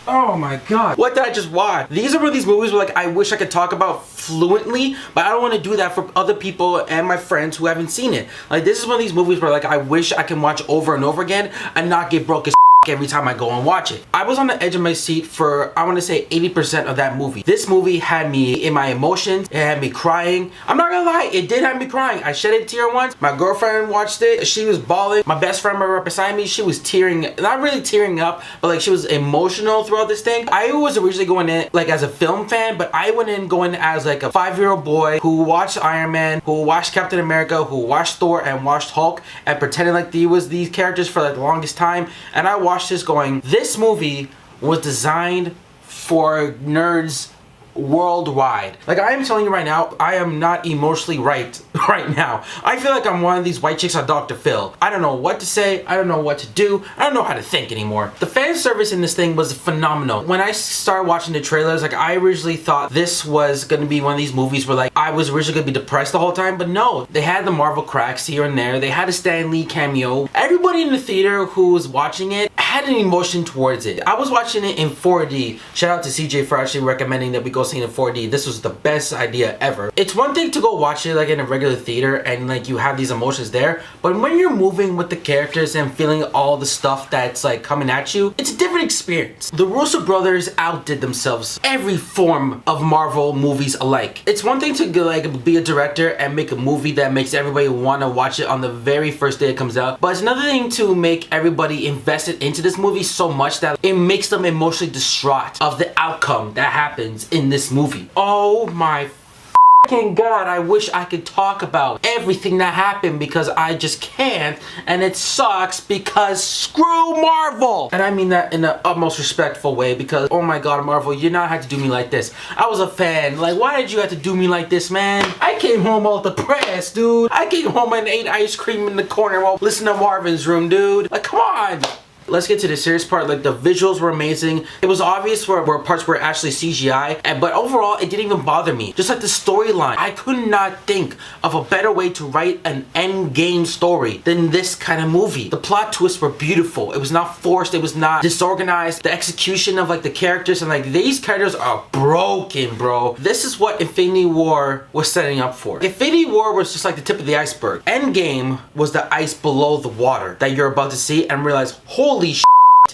Oh my god. What did I just watch? These are one of these movies where like I wish I could talk about fluently, but I don't want to do that for other people and my friends who haven't seen it. Like this is one of these movies where like I wish I can watch over and over again and not get broke as every time I go and watch it. I was on the edge of my seat for, I want to say 80% of that movie. This movie had me in my emotions. It had me crying. I'm not gonna lie, it did have me crying. I shed a tear once. My girlfriend watched it. She was bawling. My best friend right beside me, she was tearing, not really tearing up, but like she was emotional throughout this thing. I was originally going in like as a film fan, but I went in going as like a 5-year-old boy who watched Iron Man, who watched Captain America, who watched Thor and watched Hulk and pretended like he was these characters for like the longest time. And I watched this going, this movie was designed for nerds worldwide. Like I am telling you right now, I am not emotionally right now. I feel like I'm one of these white chicks on Dr. Phil. I don't know what to say. I don't know what to do. I don't know how to think anymore. The fan service in this thing was phenomenal. When I started watching the trailers, like I originally thought this was going to be one of these movies where like I was originally going to be depressed the whole time, but no. They had the Marvel cracks here and there. They had a Stan Lee cameo. Everybody in the theater who was watching it had an emotion towards it. I was watching it in 4D. Shout out to CJ for actually recommending that we go see it in 4D. This was the best idea ever. It's one thing to go watch it like in a regular theater and like you have these emotions there, but when you're moving with the characters and feeling all the stuff that's like coming at you, it's a different experience. The Russo brothers outdid themselves every form of Marvel movies alike. It's one thing to like be a director and make a movie that makes everybody want to watch it on the very first day it comes out, but it's another thing to make everybody invested into this movie so much that it makes them emotionally distraught of the outcome that happens in this movie. Oh my fucking god, I wish I could talk about everything that happened because I just can't, and it sucks because screw Marvel! And I mean that in the utmost respectful way because oh my god, Marvel, you not have to do me like this. I was a fan. Like, why did you have to do me like this, man? I came home all depressed, dude. I came home and ate ice cream in the corner while listening to Marvin's Room, dude. Like, come on! Let's get to the serious part. Like the visuals were amazing. It was obvious where parts were actually CGI, but overall it didn't even bother me. Just like the storyline, I could not think of a better way to write an Endgame story than this kind of movie. The plot twists were beautiful. It was not forced. It was not disorganized. The execution of like the characters and like these characters are broken, bro. This is what Infinity War was setting up for. Infinity War was just like the tip of the iceberg. Endgame was the ice below the water that you're about to see and realize, holy shit,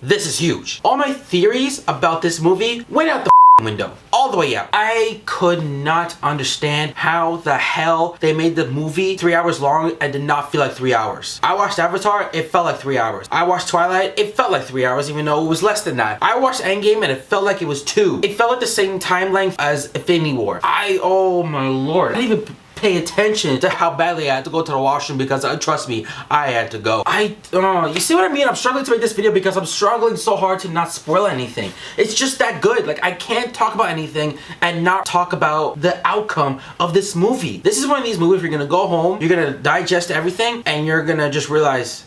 this is huge. All my theories about this movie went out the window. All the way out. I could not understand how the hell they made the movie 3 hours long and did not feel like 3 hours. I watched Avatar, it felt like 3 hours. I watched Twilight, it felt like 3 hours even though it was less than that. I watched Endgame and it felt like it was 2. It felt like the same time length as Infinity War. Oh my lord. I didn't even pay attention to how badly I had to go to the washroom because trust me, I had to go. You see what I mean? I'm struggling to make this video because I'm struggling so hard to not spoil anything. It's just that good. Like I can't talk about anything and not talk about the outcome of this movie. This is one of these movies where you're gonna go home, you're gonna digest everything, and you're gonna just realize,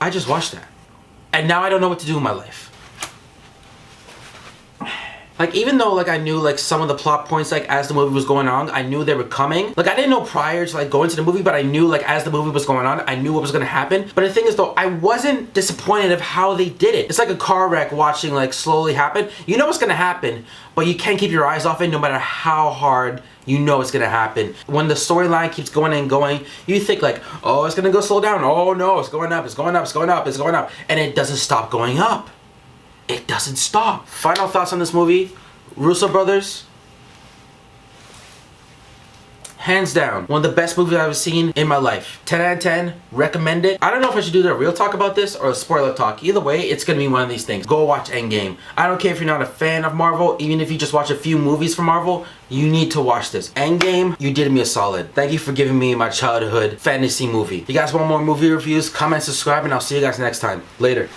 I just watched that. And now I don't know what to do in my life. Like even though like I knew like some of the plot points like as the movie was going on, I knew they were coming. Like I didn't know prior to like going to the movie, but I knew like as the movie was going on, I knew what was gonna happen. But the thing is though, I wasn't disappointed of how they did it. It's like a car wreck watching like slowly happen. You know what's gonna happen, but you can't keep your eyes off it no matter how hard you know it's gonna happen. When the storyline keeps going and going, you think like, oh, it's gonna go slow down. Oh no, it's going up, it's going up, it's going up, it's going up. And it doesn't stop going up. It doesn't stop. Final thoughts on this movie. Russo brothers, hands down, one of the best movies I've ever seen in my life. 10 out of 10, recommend it. I don't know if I should do the real talk about this or a spoiler talk. Either way, it's gonna be one of these things. Go watch Endgame. I don't care if you're not a fan of Marvel, even if you just watch a few movies from Marvel, you need to watch this. Endgame, you did me a solid. Thank you for giving me my childhood fantasy movie. If you guys want more movie reviews, comment, subscribe, and I'll see you guys next time. Later.